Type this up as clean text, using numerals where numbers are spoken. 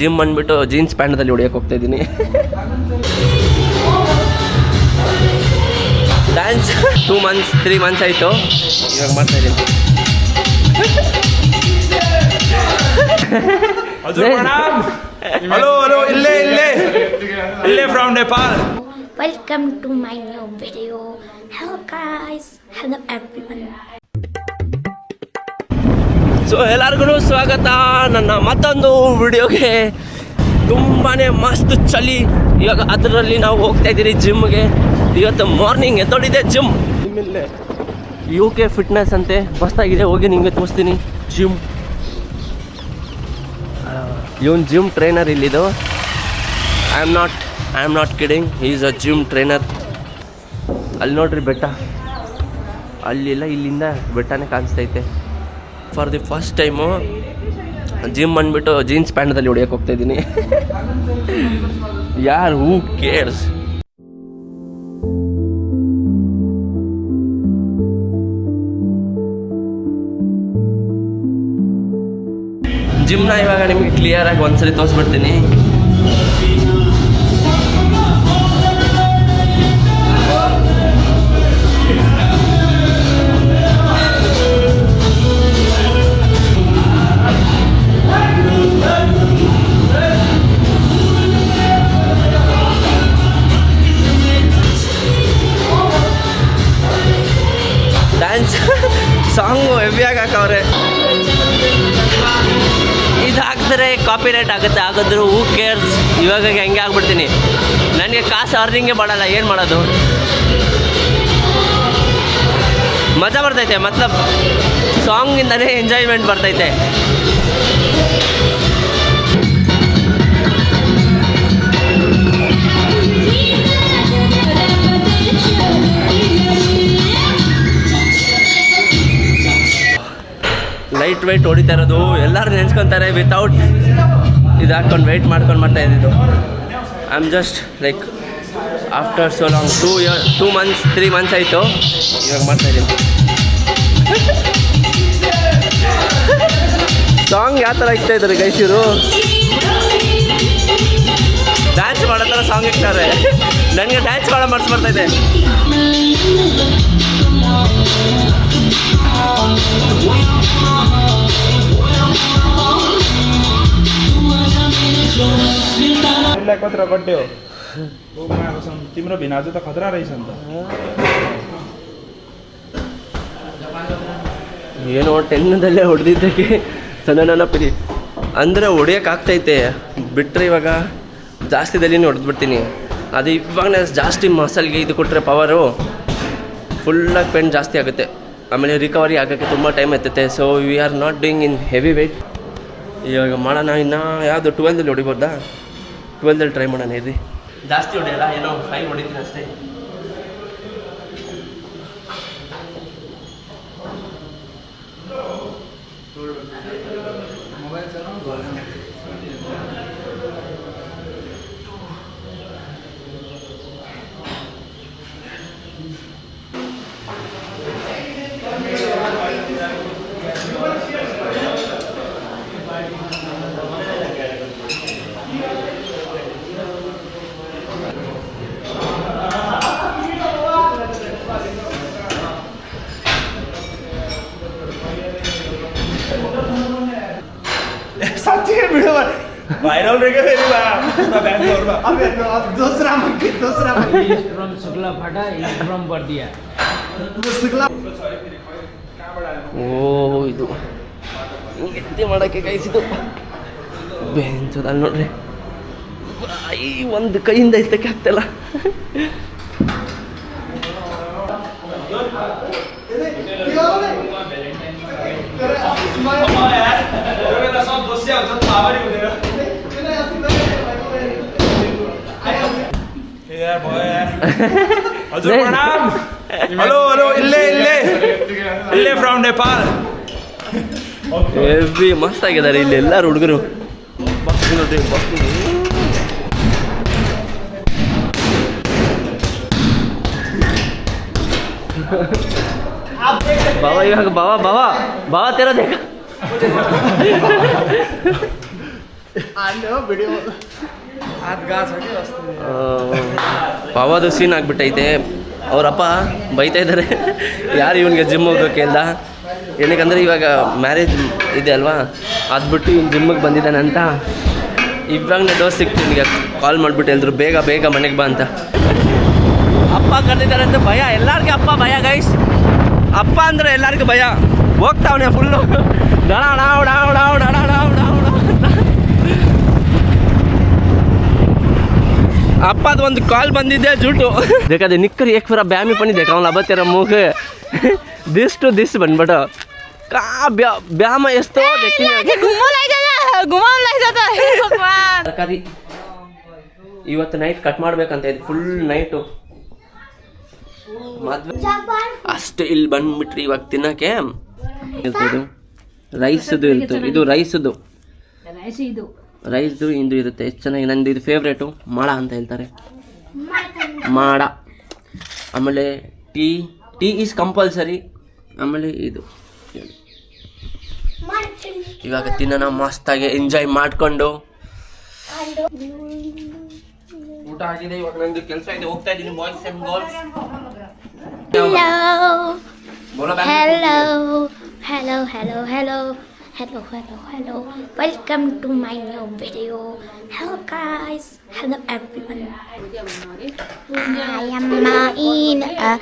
Gym ಬಂದ್ಬಿಟ್ಟು jeans ಪ್ಯಾಂಟಲ್ಲಿ ಹೊಡಿಯೋಕೆ ಹೋಗ್ತಾ ಇದ್ದೀನಿ. ಡ್ಯಾನ್ಸ್ 2 months 3 months ಆಯಿತು, ಇವಾಗ ಮಾಡ್ತಾ ಇದ್ದೀನಿ. ಹಲೋ ಇಲ್ಲೇ from Nepal. Welcome to my new video. Hello guys, hello everyone. So ಎಲ್ಲರಿಗೂ ಸ್ವಾಗತ ನನ್ನ ಮತ್ತೊಂದು ವಿಡಿಯೋಗೆ. ತುಂಬಾ ಮಸ್ತ್ ಚಳಿ ಇವಾಗ, ಅದರಲ್ಲಿ ನಾವು ಹೋಗ್ತಾ ಇದ್ದೀರಿ ಜಿಮ್ಗೆ. ಇವತ್ತು ಮಾರ್ನಿಂಗ್ ಎದ್ದೋಡಿದೆ ಜಿಮ್ಮಲ್ಲೇ UK ಫಿಟ್ನೆಸ್ ಅಂತೆ, ಮಸ್ತಾಗಿದೆ. ಹೋಗಿ ನಿಮಗೆ ತೋರಿಸ್ತೀನಿ ಜಿಮ್. ಇವನು ಜಿಮ್ ಟ್ರೈನರ್ ಇಲ್ಲಿದು. I am not kidding, he is a gym trainer. ಅಲ್ಲಿ ನೋಡ್ರಿ ಬೆಟ್ಟ, ಅಲ್ಲಿಲ್ಲ, ಇಲ್ಲಿಂದ ಬೆಟ್ಟನೇ ಕಾಣಿಸ್ತೈತೆ. For the first time gym ಬಂದ್ಬಿಟ್ಟು ಜೀನ್ಸ್ ಪ್ಯಾಂಟಲ್ಲಿ ಹೊಡಿಯೋಕೆ ಹೋಗ್ತಾ ಇದ್ದೀನಿ. ಯಾರು ಹೂ ಕೇರ್ಸ್. ಜಿಮ್ನ ಇವಾಗ ನಿಮಗೆ ಕ್ಲಿಯರಾಗಿ ಒಂದ್ಸರಿ ತೋರಿಸ್ಬಿಡ್ತೀನಿ. Dance song ಹೆವಿಯಾಗಿ ಹಾಕವ್ರೆ. ಇದು ಹಾಕಿದ್ರೆ ಕಾಪಿ ರೈಟ್ ಆಗುತ್ತೆ, ಆಗಿದ್ರು ಹೂ ಕೇರ್ಸ್. ಇವಾಗ ಹೆಂಗೆ ಆಗ್ಬಿಡ್ತೀನಿ, ನನಗೆ ಕಾಸು ಅರ್ನಿಂಗೇ ಮಾಡಲ್ಲ, ಏನು ಮಾಡೋದು. ಮಜಾ ಬರ್ತೈತೆ, ಮತ್ಲಬ್ ಸಾಂಗಿಂದನೇ ಎಂಜಾಯ್ಮೆಂಟ್ ಬರ್ತೈತೆ. ಲೈಟ್ ವೆಯ್ಟ್ ಹೊಡಿತಾ ಇರೋದು ಎಲ್ಲರೂ ನೆನ್ಸ್ಕೊತಾರೆ. ವಿತೌಟ್ ಇದು ಹಾಕ್ಕೊಂಡು ವೆಯ್ಟ್ ಮಾಡ್ಕೊಂಡು ಮಾಡ್ತಾ ಇದ್ದಿದ್ದು. I am just like after so long 2 months 3 months ಆಯಿತು, ಇವಾಗ ಮಾಡ್ತಾ ಇದ್ದೀನಿ. ಸಾಂಗ್ ಯಾವ ಥರ ಇಕ್ತಾ ಇದ್ದಾರೆ ಗೈಸಿರು, ಡ್ಯಾನ್ಸ್ ಮಾಡೋ ಥರ ಸಾಂಗ್ ಇಕ್ತಾರೆ. ನನಗೆ ಡ್ಯಾನ್ಸ್ ಮಾಡೋ ಮನಸ್ಸು ಬರ್ತೈತೆ. कत्र गड्ड्यो तिम्रो भिनाजु त खतरा रहेछ नि त. ಏನೋ 10 ಹೊಡೆದಿದ್ದಕ್ಕೆ ಸಣ್ಣ ಪಿರಿ ಅಂದರೆ ಹೊಡಿಯೋಕ್ಕಾಗ್ತೈತೆ, ಬಿಟ್ಟರೆ ಇವಾಗ ಜಾಸ್ತಿದಲ್ಲಿನೇ ಹೊಡೆದ್ಬಿಡ್ತೀನಿ. ಅದು ಇವಾಗ ಜಾಸ್ತಿ ಮಸಲ್ಗೆ ಇದು ಕೊಟ್ಟರೆ ಪವರು ಫುಲ್ಲಾಗಿ ಪೇನ್ ಜಾಸ್ತಿ ಆಗುತ್ತೆ. ಆಮೇಲೆ ರಿಕವರಿ ಆಗೋಕ್ಕೆ ತುಂಬ ಟೈಮ್ ಎತ್ತುತ್ತೆ. So we are not doing in heavy weight. ಇವಾಗ ಮಾಡೋಣ. ಇನ್ನು ಯಾವುದು 12 ಹೊಡಿಬೋದಾ? 12 ಟ್ರೈ ಮಾಡೋಣ ಇರಿ. ಜಾಸ್ತಿ ಹೊಡೆಯಲ್ಲ, ಏನೋ 5 ಹೊಡಿತೀನಿ ಅಷ್ಟೇ. साँच्चै भिडियो भाइरल रहेको फेरि बैंगलोरमा. अब दूसरा फ्रॉम शुक्ला फाटा फ्रॉम बर्दिया. ಓ ಇದು ಎತ್ತಿ ಮಾಡೋಕ್ಕೆ ಕೈಸಿದ್ದು ಬೇಂಚದಲ್ಲಿ ನೋಡ್ರಿ. ಈ ಒಂದು ಕೈಯಿಂದ ಎತ್ತಕ್ಕೆ ಆಗ್ತಿಲ್ಲ. हजुर प्रणाम. हेलो इल्ले फ्रम नेपाल. ಹೆವಿ ಮಸ್ತ್ ಆಗಿದ್ದಾರೆ ಇಲ್ಲಿ ಎಲ್ಲರೂ ಹುಡುಗರು. ನೋಡ್ರಿ बाबा इವಾಗ बाबा तेरा देखा ಪವದು ಸೀನ್ ಆಗಿಬಿಟ್ಟೈತೆ. ಅವರಪ್ಪ ಬೈತಾ ಇದ್ದಾರೆ, ಯಾರು ಇವನಿಗೆ ಜಿಮ್ ಹೋಗೋಕೆ ಇಲ್ಲ. ಏನಕ್ಕಂದರೆ ಇವಾಗ ಮ್ಯಾರೇಜ್ ಇದೆ ಅಲ್ವಾ, ಅದು ಬಿಟ್ಟು ಇವ್ನು ಜಿಮ್ಮಿಗೆ ಬಂದಿದ್ದಾನೆ ಅಂತ. ಇವಾಗ ಡೋಸ್ ಸಿಕ್ತು ನಿಮಗೆ, ಕಾಲ್ ಮಾಡಿಬಿಟ್ಟು ಹೇಳಿದ್ರು ಬೇಗ ಬೇಗ ಮನೆಗೆ ಬಾ ಅಂತ. ಅಪ್ಪ ಕರೆದಿದ್ದಾರೆ ಅಂತ ಭಯ, ಎಲ್ಲರಿಗೂ ಅಪ್ಪ ಭಯ ಗೈಸ್. ಅಪ್ಪ ಅಂದರೆ ಎಲ್ಲರಿಗೂ ಭಯ. ಹೋಗ್ತಾವನೆ ಫುಲ್ಲು ಡಣ ಡಾವ್ ಡಾವ್ ಡಾವ್ ಡಣ ಡಾವ್ ಡಾವ್ ಡಾವ್. ಅಪ್ಪದ ಒಂದು ಕಾಲ್ ಬಂದಿದ್ದೆ ಜೂಟು ಬೇಕಾದ್ರೆ ನಿಕ್ಕರಿ ಏಕ್ ಫಿರ ಬ್ಯಾಮಿ ಪಣಿ ದೇಖ ಅವ್ನು ಅಬತ್ತರ ಮೂಗ ದಿಸ್ ಟು ದಿಸ್ ಬಂದ್ಬಿಟ್ಟು का ब्याम ಎಷ್ಟೋ ತರಕಾರಿ ಇವತ್ತು ನೈಟ್ ಕಟ್ ಮಾಡ್ಬೇಕಂತ ಇದೆ, ಫುಲ್ ನೈಟು ಮದ್ವೆ ಅಷ್ಟು. ಇಲ್ಲಿ ಬಂದ್ಬಿಟ್ರಿ ಇವಾಗ ತಿನ್ನಕ್ಕೆ ಇರ್ತದೆ ರೈಸ್ದು ಇರ್ತದೆ. ಇದು ರೈಸ್ದು ಇಂದು ಇರುತ್ತೆ. ಎಷ್ಟು ಚೆನ್ನಾಗಿ, ನಂದು ಇದು ಫೇವ್ರೇಟು ಮಾಡ ಅಂತ ಹೇಳ್ತಾರೆ, ಮಾಡ. ಆಮೇಲೆ ಟೀ ಈಸ್ ಕಂಪಲ್ಸರಿ. ಆಮೇಲೆ ಇದು ಇವಾಗ ತಿನ್ನೋಣ ಮಸ್ತಾಗಿ ಎಂಜಾಯ್ ಮಾಡಿಕೊಂಡು. ಊಟ ಆಗಿದೆ, ಇವಾಗ ನಂದು ಕೆಲಸ ಇದೆ, ಹೋಗ್ತಾ ಇದ್ದೀನಿ. Boys and girls, hello. Welcome to my new video. Hello guys, hello everyone. I am in a